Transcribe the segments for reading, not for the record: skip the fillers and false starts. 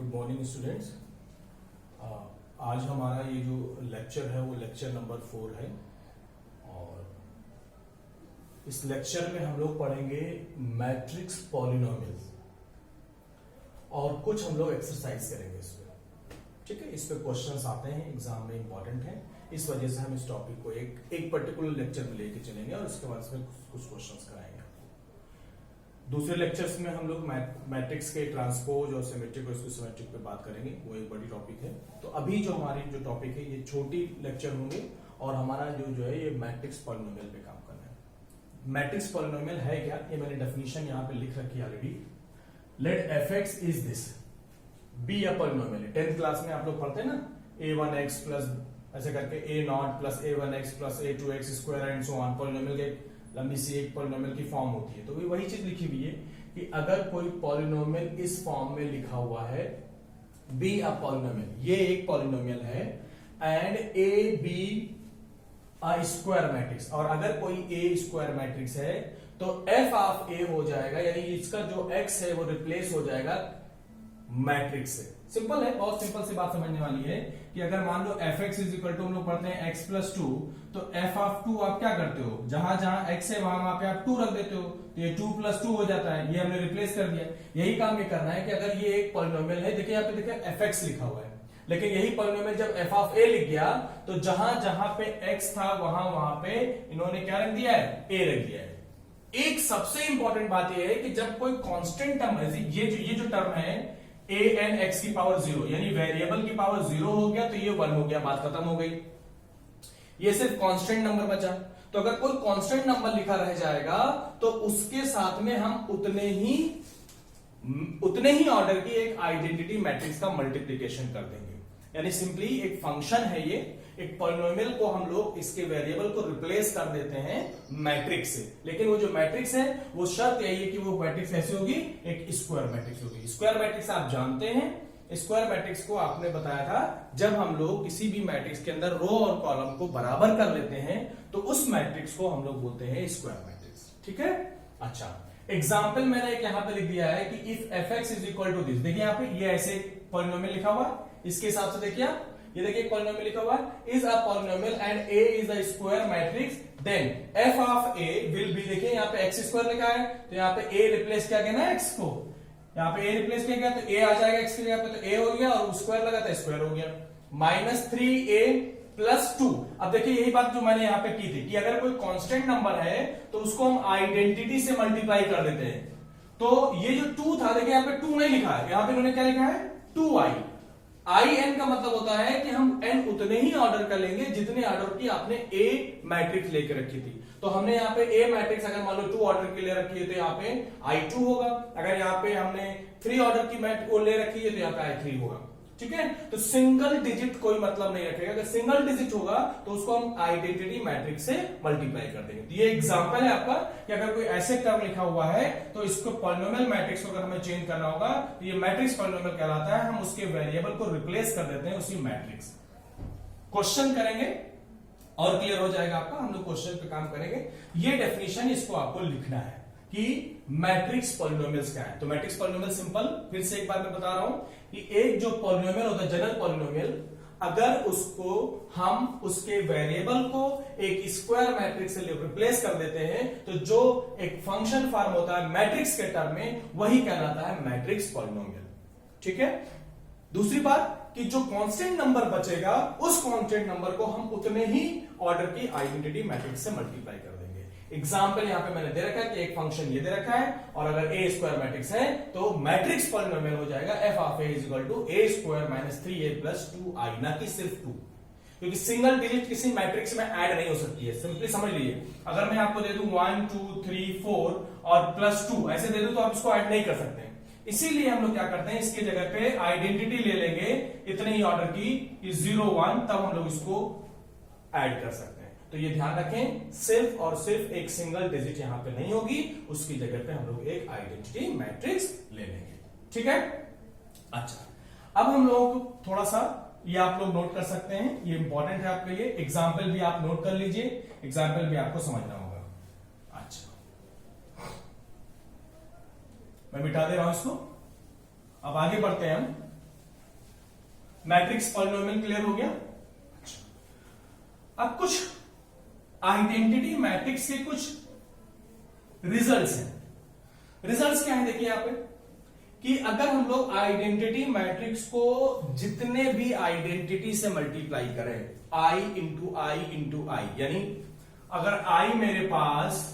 Good morning students. आज हमारा ये जो लेक्चर है वो लेक्चर नंबर 4 है और इस लेक्चर में हम लोग पढ़ेंगे मैट्रिक्स पॉलिनोमियल्स और कुछ हम लोग एक्सरसाइज करेंगे इसमें। ठीक है, इस पे क्वेश्चंस आते हैं, एग्जाम में इंपॉर्टेंट है, इस वजह से हम इस टॉपिक को एक पर्टिकुलर लेक्चर में लेके चलेंगे और उसके बाद इसमें कुछ क्वेश्चंस कराएंगे। दूसरे लेक्चर्स में हम लोग मैट्रिक्स के ट्रांसपोज और सिमेट्रिक और सिमेट्रिक पे बात करेंगे, वो एक बड़ी टॉपिक है। तो अभी जो हमारी जो टॉपिक है ये छोटी लेक्चर होंगे और हमारा जो है ये मैट्रिक्स पॉलिनोमियल पे काम करना है। मैट्रिक्स पॉलिनोमियल है क्या, ये मैंने डेफिनेशन यहाँ पे लिख रखी है already. Let fx is this be a polynomial. 10th class में आप लोग पढ़ते हैं ना, a1x प्लस ऐसे करके a0 plus a1x plus a2x square and so on. Polynomial के लंबी सी एक पॉलिनोमियल की फॉर्म होती है। तो वही चीज लिखी हुई है कि अगर कोई पॉलिनोमियल इस फॉर्म में लिखा हुआ है बी अ पॉलिनोमियल, ये एक पॉलिनोमियल है and A be a square matrix, और अगर कोई ए स्क्वायर मैट्रिक्स है तो एफ ऑफ ए हो जाएगा, यानी इसका जो एक्स है वो रिप्लेस हो जाएगा मैट्रिक्स से। सिंपल है, बहुत सिंपल सी बात समझने वाली है कि अगर मान लो F X is equal to हम लोग पढ़ते हैं एक्स प्लस टू, तो एफ ऑफ टू आप क्या करते हो, जहां जहां एक्स है वहां पे आप टू रख देते हो, तो ये 2 प्लस 2 हो जाता है, ये हमने रिप्लेस कर दिया। यही काम ये करना है कि अगर ये एक पॉलिनोमियल है, देखिए यहाँ पे देखिए एफ एक्स लिखा हुआ है, लेकिन यही पॉलिनोमियल जब एफ ऑफ ए लिख गया तो जहां जहां पे एक्स था वहां पे इन्होंने क्या रख दिया है, ए रख दिया है। एक सबसे इंपॉर्टेंट बात यह है कि जब कोई कांस्टेंट टर्म है, ये जो टर्म है a n x की पावर 0, यानी वेरिएबल की पावर 0 हो गया तो ये 1 हो गया, बात खत्म हो गई। ये सिर्फ कांस्टेंट नंबर बचा। तो अगर कोई कांस्टेंट नंबर लिखा रह जाएगा तो उसके साथ में हम उतने ही ऑर्डर की एक आइडेंटिटी मैट्रिक्स का मल्टीप्लीकेशन कर देंगे। यानी सिंपली एक फंक्शन है ये, एक पॉलिनोमियल को हम लोग इसके वेरिएबल को रिप्लेस कर देते हैं मैट्रिक्स से। लेकिन वो जो मैट्रिक्स है वो शर्त यही है कि वो मैट्रिक्स ऐसी होगी, एक स्क्वायर मैट्रिक्स होगी। स्क्वायर मैट्रिक्स आप जानते हैं, स्क्वायर मैट्रिक्स को आपने बताया था जब हम लोग किसी भी मैट्रिक्स के अंदर रो और कॉलम को बराबर कर लेते हैं तो उस मैट्रिक्स को हम लोग बोलते हैं स्क्वायर मैट्रिक्स। ठीक है, अच्छा एग्जाम्पल मैंने एक यहां पे लिख दिया है कि if F X is equal to this, देखिए यहाँ पे ये ऐसे पॉलिनोमियल लिखा हुआ, इसके हिसाब से देखिए आप, ये देखिए पॉलिनोमियल लिखा हुआ है is a polynomial and A is a square matrix, then F of A will be, देखिए यहाँ पे एक्स स्क्वायर लिखा है तो यहाँ पे ए रिप्लेस किया गया ना एक्स को, यहाँ पे ए रिप्लेस किया गया तो ए आ जाएगा एक्स की जगह पे, तो ए हो गया और स्क्वायर लगा था स्क्वायर हो गया, माइनस 3a प्लस 2। अब देखिए यही बात जो मैंने यहाँ पे की थी कि अगर कोई कांस्टेंट नंबर है तो उसको हम आइडेंटिटी से मल्टीप्लाई कर देते हैं। तो ये जो 2 था, देखिए यहाँ पे 2 नहीं लिखा है, यहाँ पे इन्होंने क्या लिखा है 2i। आई एन का मतलब होता है कि हम एन उतने ही ऑर्डर कर लेंगे जितने ऑर्डर की आपने ए मैट्रिक्स लेके रखी थी। तो हमने यहाँ पे ए मैट्रिक्स अगर मान लो 2 ऑर्डर की ले रखी है तो यहाँ पे I2 होगा, अगर यहाँ पे हमने 3 ऑर्डर की मैट्रिक्स ले रखी है तो यहाँ पे I3 होगा। ठीक है, तो सिंगल डिजिट कोई मतलब नहीं रखेगा, अगर सिंगल डिजिट होगा तो उसको हम आइडेंटिटी मैट्रिक्स से मल्टीप्लाई कर देंगे। तो ये एग्जांपल है आपका कि अगर कोई ऐसे टर्म लिखा हुआ है तो इसको पॉलिनोमियल मैट्रिक्स को अगर हमें चेंज करना होगा तो ये मैट्रिक्स पॉलिनोमियल कहलाता है, हम उसके वेरिएबल को रिप्लेस कर देते हैं उसी मैट्रिक्स। क्वेश्चन करेंगे और क्लियर हो जाएगा आपका, हम लोग क्वेश्चन पे काम करेंगे। ये डेफिनेशन इसको आपको लिखना है कि मैट्रिक्स पॉलिनोमियल्स क्या है। तो मैट्रिक्स पॉलिनोमियल सिंपल, फिर से एक बार मैं बता रहा हूं कि एक जो पॉलिनोमियल होता है जनरल पॉलिनोमियल, अगर उसको हम उसके वेरिएबल को एक स्क्वायर मैट्रिक्स से रिप्लेस कर देते हैं तो जो एक फंक्शन फॉर्म होता है मैट्रिक्स के टर्म में वही कहलाता है मैट्रिक्स पॉलिनोमियल। ठीक है, दूसरी बात कि जो कांस्टेंट नंबर बचेगा उस कांस्टेंट नंबर को हम उतने ही ऑर्डर की आइडेंटिटी मैट्रिक्स से मल्टीप्लाई कर देंगे। एग्जाम्पल यहां पे मैंने दे रखा है कि एक फंक्शन ये दे रखा है और अगर ए स्क्वायर मैट्रिक्स है तो मैट्रिक्स पॉलिनोमियल हो जाएगा F of A is equal to A square minus 3a plus 2i, ना कि सिर्फ 2, क्योंकि सिंगल डिजिट किसी मैट्रिक्स में ऐड नहीं हो सकती है। सिंपली समझ लीजिए, अगर मैं आपको दे दूं 1 2 3 4 और प्लस 2 ऐसे दे दूं तो आप इसको ऐड नहीं कर सकते। इसीलिए हम लोग क्या करते हैं, इसकी जगह पे आइडेंटिटी ले लेंगे इतने ही ऑर्डर की 0 1, तब हम लोग इसको ऐड कर सकते हैं। तो ये ध्यान रखें, सिर्फ और सिर्फ एक सिंगल डिजिट यहां पे नहीं होगी, उसकी जगह पे हम लोग एक आइडेंटिटी मैट्रिक्स ले लेंगे। ठीक है, अच्छा अब हम लोग थोड़ा सा ये आप लोग नोट कर सकते हैं, ये इंपॉर्टेंट है आपके लिए। एग्जाम्पल भी आप नोट कर लीजिए, एग्जाम्पल भी आपको समझना होगा। अच्छा मैं मिटा दे रहा हूं इसको, अब आगे बढ़ते हैं हम। मैट्रिक्स पॉलिनोमियल क्लियर हो गया। अब कुछ आइडेंटिटी मैट्रिक्स के कुछ रिजल्ट्स हैं। रिजल्ट्स क्या है देखिए यहां पे कि अगर हम लोग आइडेंटिटी मैट्रिक्स को जितने भी आइडेंटिटी से मल्टीप्लाई करें, आई इंटू आई, यानी अगर आई मेरे पास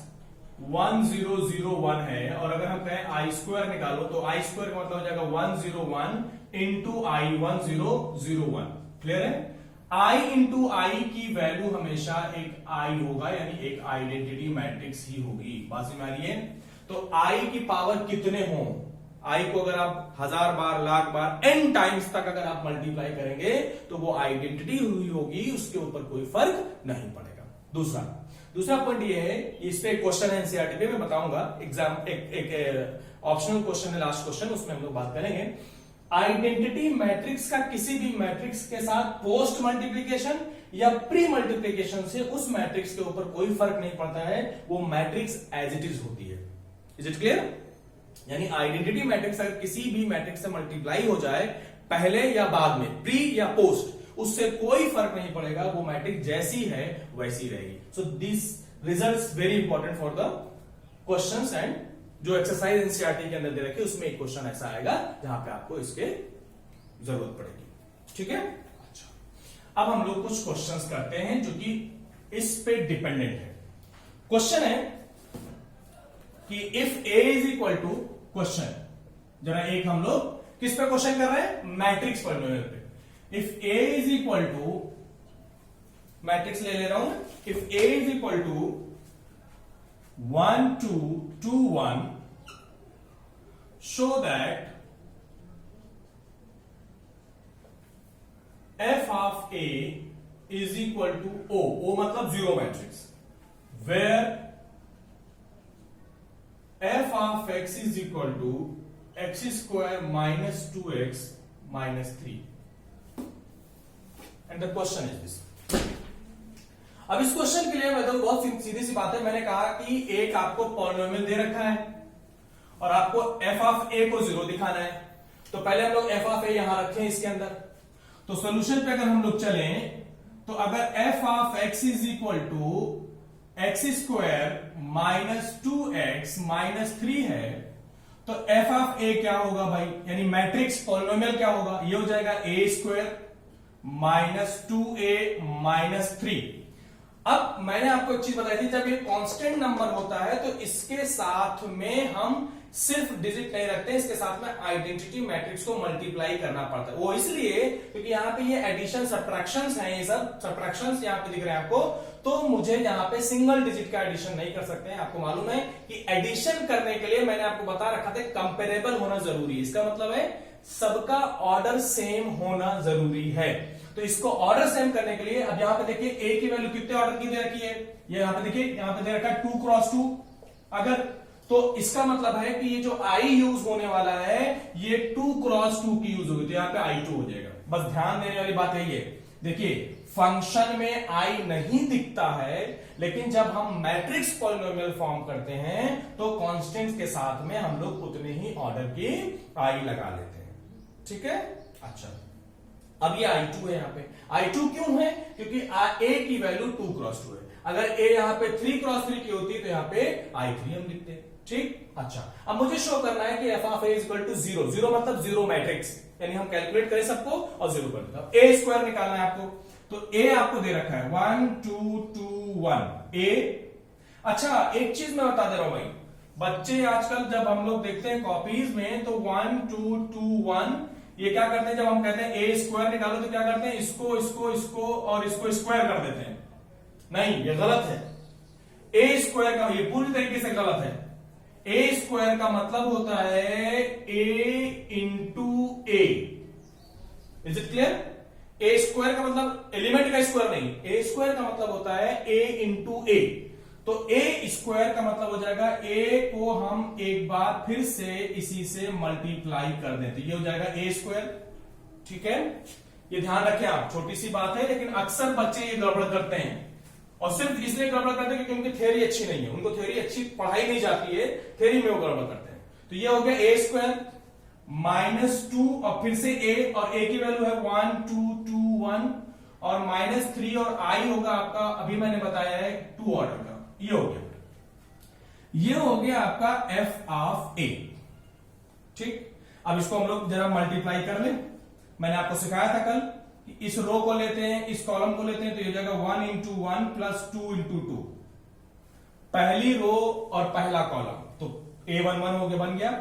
1001 है और अगर हम कहें आई स्क्वायर निकालो तो आई स्क्वायर का मतलब हो जाएगा 101 इंटू आई 1001। क्लियर है? आई इंटू आई की वैल्यू हमेशा एक आई होगा, यानी एक आइडेंटिटी मैट्रिक्स ही होगी। बात समझ में आ रही है? तो आई की पावर कितने हो, आई को अगर आप 1000 बार, लाख बार, n टाइम्स तक अगर आप मल्टीप्लाई करेंगे तो वो आइडेंटिटी हुई होगी, उसके ऊपर कोई फर्क नहीं पड़ेगा। दूसरा पॉइंट ये है, इस पे क्वेश्चन है एनसीईआरटी पे, मैं बताऊंगा एग्जाम, एक ऑप्शनल क्वेश्चन है, लास्ट क्वेश्चन, उसमें हम लोग बात करेंगे। आइडेंटिटी मैट्रिक्स का किसी भी मैट्रिक्स के साथ पोस्ट मल्टीप्लीकेशन या प्री मल्टीप्लीकेशन से उस मैट्रिक्स के ऊपर कोई फर्क नहीं पड़ता है, वो मैट्रिक्स एज इट इज होती है। Is it clear? यानी आइडेंटिटी मैट्रिक्स अगर किसी भी मैट्रिक्स से मल्टीप्लाई हो जाए पहले या बाद में, प्री या पोस्ट, उससे कोई फर्क नहीं पड़ेगा, वो मैट्रिक्स जैसी है वैसी रहेगी। So this results very important for the questions and जो एक्सरसाइज एनसीईआरटी के अंदर दे रखे उसमें एक क्वेश्चन ऐसा आएगा जहां पे आपको इसके जरूरत पड़ेगी। ठीक है? अच्छा, अब हम लोग कुछ क्वेश्चंस करते हैं जो कि इस पे डिपेंडेंट है। क्वेश्चन है कि if A is equal to, question जरा एक हम लोग किस पे क्वेश्चन कर रहे हैं? मैट्रिक्स पॉलिनोमियल पे। If A is equal to, matrix ले रहा हूं, if A is equal to 1 2 2 1, show that f of a is equal to O मतलब zero matrix, where f of x is equal to x square minus 2x minus 3, and the question is this। अब इस question के लिए मैं तो बहुत सीधी सी बात है, मैंने कहा कि एक आपको पॉलिनोमियल दे रखा है और आपको f ऑफ a को 0 दिखाना है, तो पहले हम लोग f ऑफ a यहां रखें इसके अंदर। तो सॉल्यूशन पे अगर हम लोग चलें तो अगर f of x is equal to X square minus 2x minus 3 है, तो f ऑफ a क्या होगा भाई, यानी मैट्रिक्स पॉलिनोमियल क्या होगा, ये हो जाएगा a square minus 2a minus 3। अब मैंने आपको एक चीज बताई थी, जब ये कांस्टेंट नंबर होता है तो इसके साथ में हम सिर्फ डिजिट नहीं रखते, इसके साथ में आइडेंटिटी मैट्रिक्स को मल्टीप्लाई करना पड़ता है। वो इसलिए क्योंकि यहाँ पे ये एडिशन सब्ट्रैक्शंस हैं, ये सब सब्ट्रैक्शंस यहाँ पे दिख रहे हैं आपको, तो मुझे यहाँ पे सिंगल डिजिट का एडिशन नहीं कर सकते हैं। आपको मालूम है कि एडिशन करने के लिए मैंने आपको बता रखा था कंपेरेबल होना जरूरी है, इसका मतलब है सबका ऑर्डर सेम होना जरूरी है। तो इसको ऑर्डर सेम करने के लिए अब यहां पे देखिए a की वैल्यू कितने ऑर्डर की दे रखी है, ये यहां पे देखिए, यहां पे दे रखा है 2 क्रॉस 2, अगर तो इसका मतलब है कि ये जो i यूज होने वाला है ये 2 क्रॉस 2 की यूज होगी, तो यहां पे i2 हो जाएगा। बस ध्यान देने वाली बात यही है, देखिए फंक्शन में i नहीं दिखता है, लेकिन जब हम मैट्रिक्स पॉलिनोमियल फॉर्म करते हैं तो कांस्टेंट्स के साथ में हम लोग उतने ही ऑर्डर की i लगा लेते हैं। ठीक है? अच्छा, अब ये I2 है, यहाँ पे I2 क्यों है? क्योंकि A की वैल्यू 2 क्रॉस 2 है, अगर A यहाँ पे 3 क्रॉस 3 की होती तो यहाँ पे I3 हम लिखते हैं। ठीक? अच्छा, अब मुझे शो करना है कि f of a equal to 0, 0 मतलब जीरो मैट्रिक्स, यानी हम कैलकुलेट करें सबको और 0 कर देते हैं। a स्क्वायर निकालना है आपको, तो a आपको दे रखा है 1 2 2 1 a। अच्छा, एक चीज मैं बता दे रहा हूं भाई, बच्चे आजकल जब हम लोग देखते हैं कॉपीज में तो 1 2 2 1 ये क्या करते हैं, जब हम कहते हैं ए स्क्वायर निकालो तो क्या करते हैं, इसको और इसको स्क्वायर कर देते हैं। नहीं, ये गलत है। ए स्क्वायर का ये पूरी तरीके से गलत है। ए स्क्वायर का मतलब होता है A into A. Is it clear? A square का मतलब एलिमेंट का स्क्वायर नहीं, ए स्क्वायर का मतलब होता है ए इंटू ए। तो ए स्क्वायर का मतलब हो जाएगा ए को हम एक बार फिर से इसी से मल्टीप्लाई कर दें, तो ये हो जाएगा ए स्क्वायर। ठीक है? ये ध्यान रखें आप, छोटी सी बात है लेकिन अक्सर बच्चे ये गड़बड़ करते हैं, और सिर्फ इसलिए गड़बड़ करते हैं क्योंकि उनकी थ्योरी अच्छी नहीं है, उनको थ्योरी अच्छी पढ़ाई नहीं जाती है, थ्योरी में वो गड़बड़ करते हैं। तो ये हो गया ए स्क्वायर। -2 और फिर से a, और a की वैल्यू है 1 2 2 1, और -3 और i होगा आपका, अभी मैंने बताया है 2 ऑर्डर का। ये हो गया, ये हो गया आपका f ऑफ a। ठीक, अब इसको हम लोग जरा मल्टीप्लाई कर ले। मैंने आपको सिखाया था कल कि इस रो को लेते हैं, इस कॉलम को लेते हैं, तो ये जाएगा 1 इंटू 1 प्लस 2 इंटू 2, पहली रो और पहला कॉलम, तो a11 हो गया, बन गया।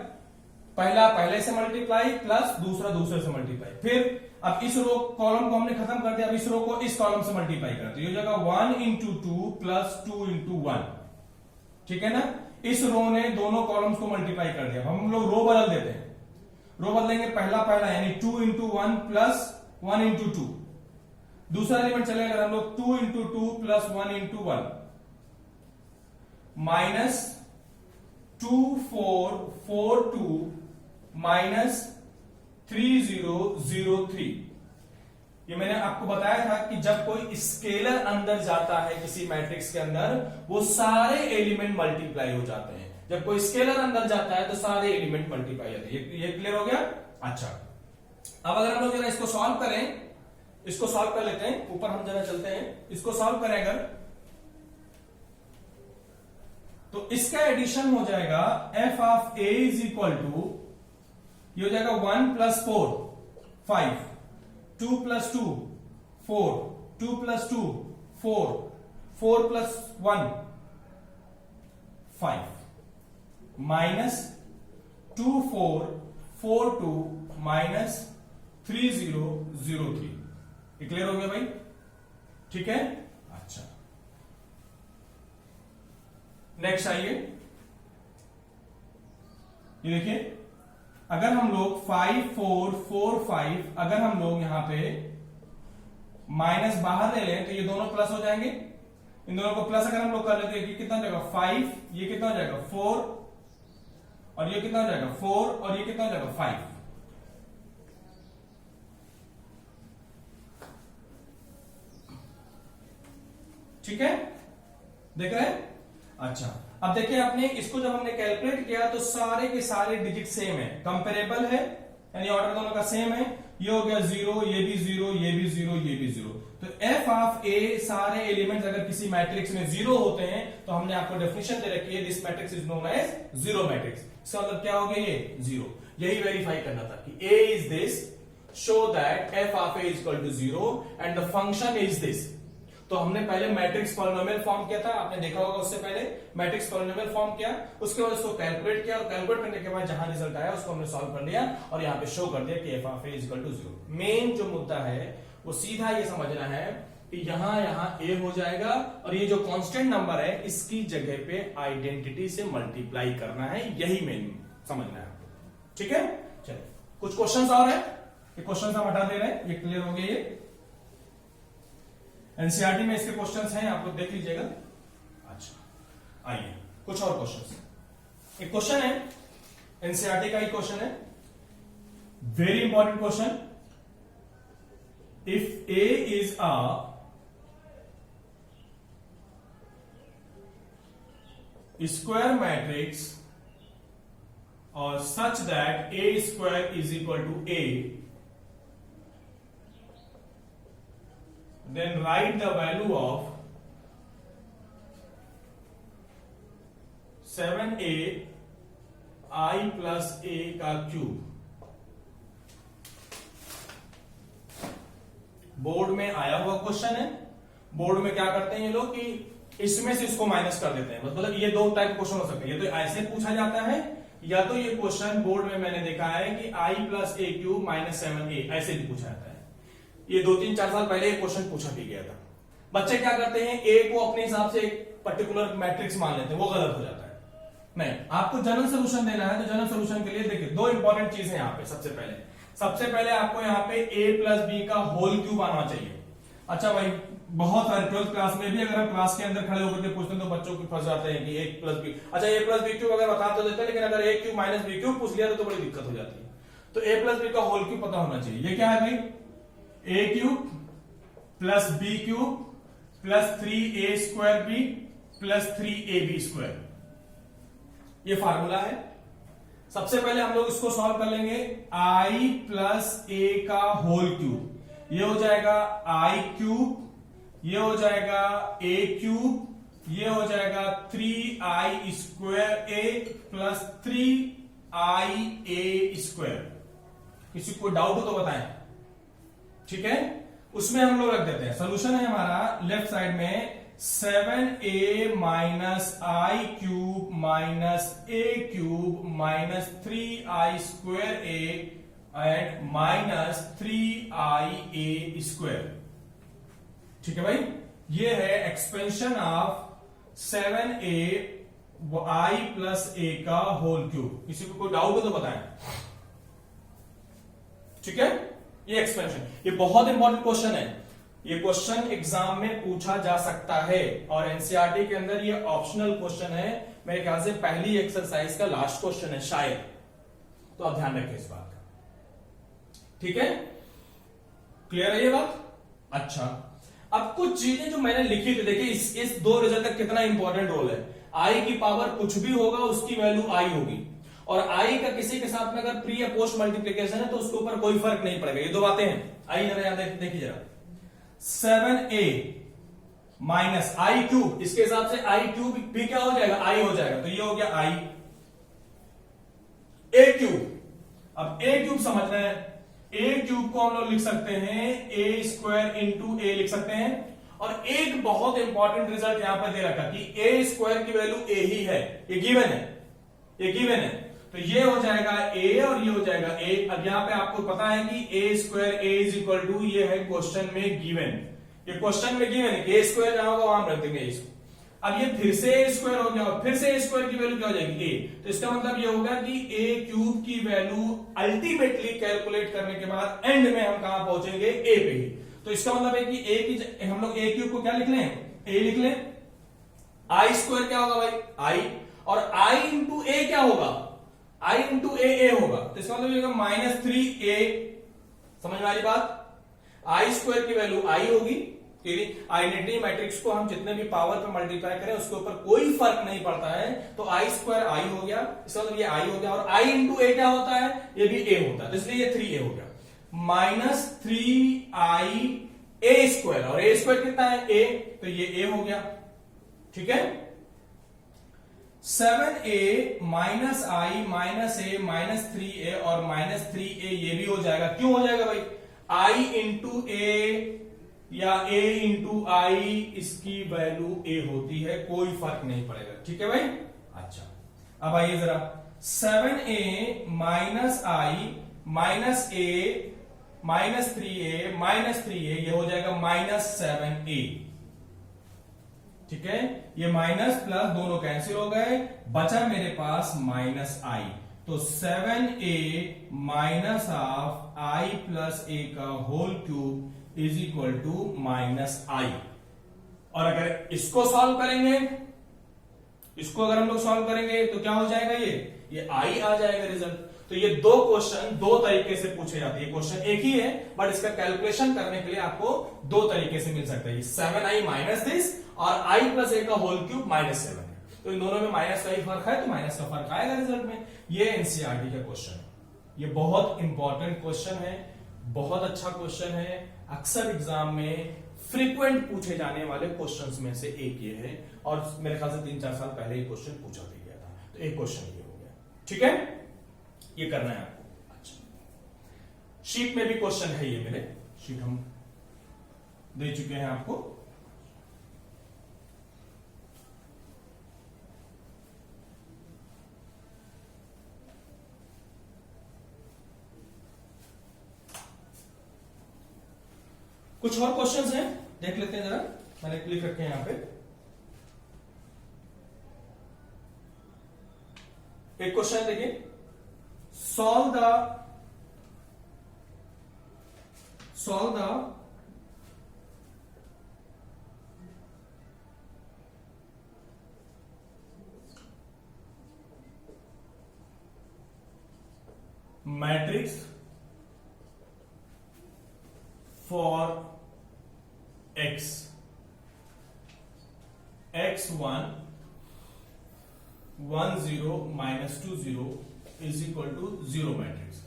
पहला पहले से मल्टीप्लाई प्लस दूसरा दूसरे से मल्टीप्लाई। फिर अब इस रो कॉलम को हमने खत्म कर दिया, अब इस रो को इस कॉलम से मल्टीप्लाई करते हैं, ये जाएगा 1 इंटू 2 प्लस 2 इंटू 1। ठीक है ना, इस रो ने दोनों कॉलम्स को मल्टीप्लाई कर दिया। हम लोग रो बदल देते हैं, रो बदलेंगे, पहला पहला यानी 2 इंटू 1 प्लस 1 इंटू 2, दूसरा एलिमेंट चलेगा अगर हम लोग 2 into 2 plus 1 into 1, minus 2 4 4 2 minus 3 0 0 3। ये मैंने आपको बताया था कि जब कोई स्केलर अंदर जाता है किसी मैट्रिक्स के अंदर, वो सारे एलिमेंट मल्टीप्लाई हो जाते हैं। जब कोई स्केलर अंदर जाता है तो सारे एलिमेंट मल्टीप्लाई होते हैं। ये क्लियर हो गया? अच्छा, अब अगर हम लोग जरा इसको सॉल्व करें, इसको सॉल्व कर लेते हैं, ऊपर हम जरा चलते हैं, इसको सॉल्व करें अगर, तो इसका एडिशन हो जाएगा f of a is equal to, ये हो जाएगा 1 plus 4 5, 2 plus 2 4, 2 plus 2 4, 4 plus 1 5, minus 2 4 4 2 minus 3 0 0 3। ये क्लियर हो गया भाई? ठीक है, अच्छा, नेक्स्ट आइए, ये देखिए, अगर हम लोग 5 4 4 5, अगर हम लोग यहां पे माइनस बाहर ले लें तो ये दोनों प्लस हो जाएंगे। इन दोनों को प्लस अगर हम लोग कर लेते हैं, ये कितना हो जाएगा 5, ये कितना हो जाएगा 4, और ये कितना हो जाएगा 4, और ये कितना हो जाएगा 5। ठीक है, देख रहे हैं? अच्छा, अब देखिए, आपने इसको जब हमने कैलकुलेट किया तो सारे के सारे डिजिट सेम है, कंपेरेबल है, यानी ऑर्डर दोनों का सेम है। ये हो गया 0, ये भी 0, ये भी 0, ये भी 0। तो f ऑफ a, सारे एलिमेंट्स अगर किसी मैट्रिक्स में 0 होते हैं तो हमने आपको डेफिनेशन दे रखी है, this matrix is known as zero matrix. इसका मतलब क्या हो गया? ये 0। यही वेरीफाई करना था कि a is this, show that f of a is equal to 0 and the function is this. तो हमने पहले मैट्रिक्स पॉलिनोमियल फॉर्म किया था, आपने देखा होगा, उससे पहले मैट्रिक्स पॉलिनोमियल फॉर्म किया, उसके बाद उसको कैलकुलेट किया, और कैलकुलेट करने के बाद जहां रिजल्ट आया उसको हमने सॉल्व कर लिया और यहां पे शो कर दिया कि f of a is equal to 0। Main जो मुद्दा है वो सीधा ये समझना है कि यहां a हो जाएगा, और ये जो कांस्टेंट नंबर है इसकी जगह पे आइडेंटिटी से मल्टीप्लाई करना है, यही मेन समझना है आपको। ठीक है, चलिए कुछ क्वेश्चंस और है, ये क्वेश्चंस हम हटा दे रहे हैं, ये क्लियर हो गया। ये एनसीईआरटी में इसके क्वेश्चंस हैं, आप लोग देख लीजिएगा। अच्छा, आइए कुछ और क्वेश्चंस। एक क्वेश्चन है, एनसीईआरटी का ही क्वेश्चन है, very important question. If A is a square matrix और such that A square is equal to A, then write the value of 7a I plus a का क्यूब। बोर्ड में आया हुआ question है। Board में क्या करते हैं ये लोग कि इसमें से इसको माइनस कर देते हैं, मतलब ये दो टाइप क्वेश्चन हो सकते हैं, या तो ऐसे पूछा जाता है, या तो ये क्वेश्चन बोर्ड में मैंने देखा है कि I plus A cube minus 7a, ऐसे भी पूछा जाता है। ये 2-3-4 साल पहले एक क्वेश्चन पूछा भी गया था। बच्चे क्या करते हैं, ए को अपने हिसाब से एक पर्टिकुलर मैट्रिक्स मान लेते हैं, वो गलत हो जाता है। नहीं, आपको जनरल सोल्यूशन देना है, तो जनरल सोल्यूशन के लिए देखिए दो इंपॉर्टेंट चीजें यहाँ पे। सबसे पहले आपको यहाँ पे a प्लस बी का होल क्यूब आना चाहिए। अच्छा भाई, बहुत सारे 12th क्लास में भी अगर हम क्लास के अंदर खड़े होकर के पूछते हैं तो बच्चों को फंस जाते हैं कि a प्लस बी, अच्छा a प्लस बी क्यूब अगर बता तो देते हैं, लेकिन अगर a cube minus B cube पूछ लिया तो बड़ी दिक्कत हो जाती है। तो a प्लस बी का होल क्यूब पता होना चाहिए। ये क्या है भाई? a cube plus B cube plus 3a square B plus 3ab square, ये फार्मूला है। सबसे पहले हम लोग इसको सॉल्व कर लेंगे। आई प्लस ए का होल क्यूब, ये हो जाएगा आई क्यूब, ये हो जाएगा ए क्यूब, ये हो जाएगा 3i square A plus 3i A square. किसी को डाउट हो तो बताएं, ठीक है। उसमें हम लोग रख देते हैं, सोल्यूशन है हमारा लेफ्ट साइड में 7a minus I cube minus A cube minus 3i square A and minus 3i A square. ठीक है भाई, ये है expansion of 7a I plus ए का होल क्यूब। किसी को कोई डाउट हो तो बताएं, ठीक है। ये एक्सपेंशन, ये बहुत इंपॉर्टेंट क्वेश्चन है, ये क्वेश्चन एग्जाम में पूछा जा सकता है और एनसीईआरटी के अंदर ये ऑप्शनल क्वेश्चन है। मेरे ख्याल से पहली एक्सरसाइज का लास्ट क्वेश्चन है शायद, तो आप ध्यान रखें इस बात का, ठीक है। क्लियर है ये बात? अच्छा, अब कुछ चीजें जो मैंने लिखी थी, देखिए इस दो रिजल्ट का कितना इंपॉर्टेंट रोल है। आई की पावर कुछ भी होगा उसकी वैल्यू आई होगी, और आई का किसी के साथ में अगर प्री या पोस्ट मल्टीप्लीकेशन है तो उसके ऊपर कोई फर्क नहीं पड़ेगा। ये दो बातें हैं। आई जरा याद देखिए जरा, 7a माइनस आई क्यूब, इसके हिसाब से आई क्यूब भी क्या हो जाएगा, आई हो जाएगा, तो ये हो गया आई। ए क्यूब, अब ए क्यूब समझ रहे हैं, ए क्यूब को हम लोग लिख सकते हैं ए स्क्वायर इंटू ए लिख सकते हैं। और एक बहुत इंपॉर्टेंट रिजल्ट यहां पर दे रखा कि ए स्क्वायर की वैल्यू ए ही है, ये गिवन है, ये गिवन है, तो ये हो जाएगा ए और ये हो जाएगा ए। अब यहां पे आपको पता है कि A square A is equal to, ये है क्वेश्चन में गिवन, ये क्वेश्चन में गिवन है, ए स्क्वायर जहां होगा वहां रख देंगे इसको। अब ये फिर से ए स्क्वायर हो गया और फिर से ए स्क्वायर की वैल्यू क्या हो जाएगी, ए। तो इसका मतलब ये होगा कि ए क्यूब की वैल्यू अल्टीमेटली कैलकुलेट करने के बाद एंड में हम कहां पहुंचेंगे, ए पे ही। तो इसका मतलब है कि ए की हम लोग ए क्यूब को क्या लिख लें, ए लिख लें। आई स्क्वायर क्या होगा भाई, आई, और आई इंटू ए क्या होगा, आई इंटू ए होगा, तो इसका मतलब माइनस 3a। समझ में आ रही बात? आई स्क्वायर की वैल्यू आई होगी, आइडेंटिटी मैट्रिक्स को हम जितने भी पावर पे मल्टीप्लाई करें उसके ऊपर कोई फर्क नहीं पड़ता है, तो आई स्क्वायर आई हो गया, इसका मतलब ये आई हो गया, और आई इंटू ए क्या होता है, ये भी ए होता है, तो इसलिए ये 3a हो गया, माइनस 3i ए स्क्वायर, और ए स्क्वायर कितना है, ए, तो ये ए हो गया, ठीक है। 7a माइनस आई माइनस ए माइनस 3a और माइनस 3a ये भी हो जाएगा। क्यों हो जाएगा भाई, आई इंटू ए या a इंटू आई, इसकी वैल्यू a होती है, कोई फर्क नहीं पड़ेगा, ठीक है भाई। अच्छा, अब आइए जरा, 7a minus I minus a minus 3a minus 3a, ये हो जाएगा माइनस 7a, ठीक है। ये माइनस प्लस दोनों कैंसिल हो गए, बचा मेरे पास माइनस आई, तो 7a minus of i plus ए का whole cube is equal to minus i. और अगर इसको सॉल्व करेंगे, इसको अगर हम लोग सॉल्व करेंगे तो क्या हो जाएगा, ये आई आ जाएगा रिजल्ट। तो ये दो क्वेश्चन दो तरीके से पूछे जाते हैं, क्वेश्चन एक ही है बट इसका कैलकुलेशन करने के लिए आपको दो तरीके से मिल सकता है। 7i माइनस दिस और i प्लस ए का होल क्यूब माइनस 7 है, तो इन दोनों में माइनस का ही फर्क है, तो माइनस का फर्क आएगा रिजल्ट में। ये एनसीईआरटी का क्वेश्चन है, ये बहुत इंपॉर्टेंट क्वेश्चन है, बहुत अच्छा क्वेश्चन है, अक्सर एग्जाम में फ्रीक्वेंट पूछे जाने वाले क्वेश्चंस में से एक ये है, और मेरे ख्याल से 3-4 साल पहले ये क्वेश्चन पूछा भी गया था, तो एक क्वेश्चन ये हो गया, ठीक है। ये करना है आपको। अच्छा, शीट में भी क्वेश्चन है, ये मेरे शीट हम दे चुके हैं आपको। कुछ और क्वेश्चंस हैं, देख लेते हैं जरा, मैंने लिख रखे हैं यहां पे। एक क्वेश्चन देखिए, solve the matrix for x, x1 1 0 minus 2 0 is equal to 0 matrix.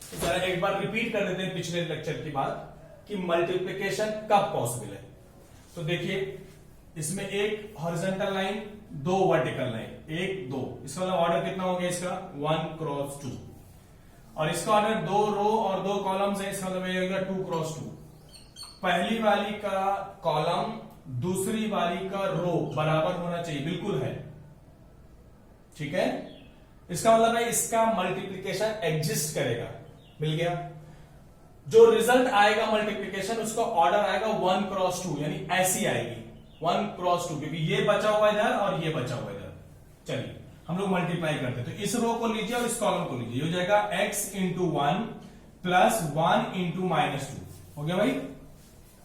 तो जरा एक बार रिपीट कर देते हैं पिछले लेक्चर की बात कि मल्टीप्लिकेशन कब पॉसिबल है। तो देखिए इसमें एक हॉरिजॉन्टल लाइन, दो वर्टिकल लाइन, 1 2, इसका मतलब ऑर्डर कितना हो गया इसका 1 क्रॉस 2, और इसका ऑर्डर 2 रो और 2 कॉलम्स है, इसका मतलब ये होगा 2 क्रॉस 2। पहली वाली का कॉलम दूसरी वाली का रो बराबर होना चाहिए, बिल्कुल है, ठीक है। इसका मतलब है इसका मल्टीप्लिकेशन एग्जिस्ट करेगा, मिल गया। जो रिजल्ट आएगा मल्टीप्लिकेशन उसका ऑर्डर आएगा 1 क्रॉस 2, यानी ऐसी आएगी 1 क्रॉस 2, क्योंकि ये बचा हुआ इधर और ये बचा हुआ इधर। चलिए हम लोग मल्टीप्लाई करते हैं, तो इस रो को लीजिए और इस कॉलम को लीजिए, हो जाएगा x इंटू 1 प्लस 1 इंटू -2, हो गया भाई।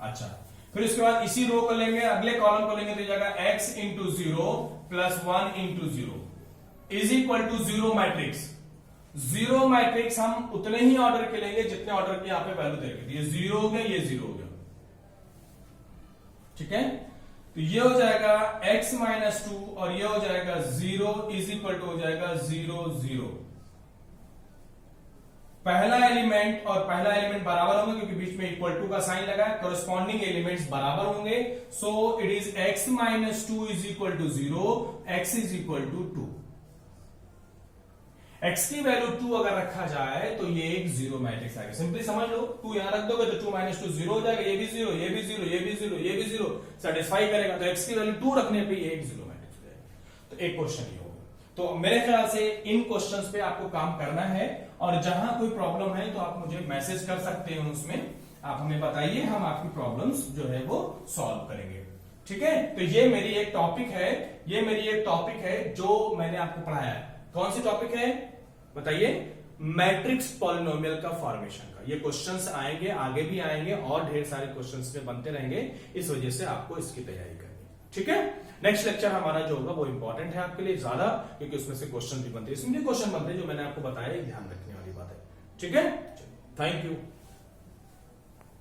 अच्छा, फिर उसके बाद इसी रो को लेंगे, अगले कॉलम को लेंगे, तो हो जाएगा x into 0 plus 1 into 0 is equal to 0 matrix. 0 matrix हम उतने ही ऑर्डर के लेंगे जितने ऑर्डर की यहां पे वैल्यू देंगे। ये 0 हो गया, ये 0 हो गया, ठीक है। तो ये हो जाएगा x माइनस 2 और ये हो जाएगा 0 इज इक्वल टू हो जाएगा 0 0। पहला एलिमेंट और पहला एलिमेंट बराबर होंगे क्योंकि बीच में इक्वल टू का साइन लगा है, कोरस्पॉन्डिंग एलिमेंट्स बराबर होंगे। So it is x minus 2 is equal to 0, x is equal to 2। x की वैल्यू 2 अगर रखा जाए तो ये एक 0 मैट्रिक्स आएगा। सिंपली समझ लो, 2 यहां रख दोगे तो 2 माइनस 2 0 हो जाएगा, ये भी 0, ये भी 0, ये भी 0, ये भी 0 सेटिस्फाई करेगा, तो x की वैल्यू 2 रखने पे ये एक 0 मैट्रिक्स हो जाएगा। तो एक क्वेश्चन ये होगा। तो मेरे ख्याल से इन क्वेश्चंस पे आपको काम करना है, और जहां कोई प्रॉब्लम है तो आप मुझे मैसेज कर सकते हैं, उसमें आप हमें बताइए, हम आपकी प्रॉब्लम्स जो है वो सॉल्व करेंगे, ठीक है। तो ये मेरी एक टॉपिक है, ये मेरी एक टॉपिक है जो मैंने आपको पढ़ाया है। कौन सी टॉपिक है बताइए? मैट्रिक्स पॉलिनोमियल का फॉर्मेशन का। ये क्वेश्चंस आएंगे, आगे भी आएंगे, और ढेर सारे क्वेश्चंस में बनते रहेंगे, इस वजह से आपको इसकी तैयारी करनी, ठीक है। नेक्स्ट लेक्चर हमारा जो होगा वो इंपॉर्टेंट है आपके लिए ज्यादा, क्योंकि उसमें से क्वेश्चन भी बनते हैं, इसमें क्वेश्चन बनते हैं जो मैंने आपको बताया, ध्यान रखने वाली बात है, ठीक है। Thank you.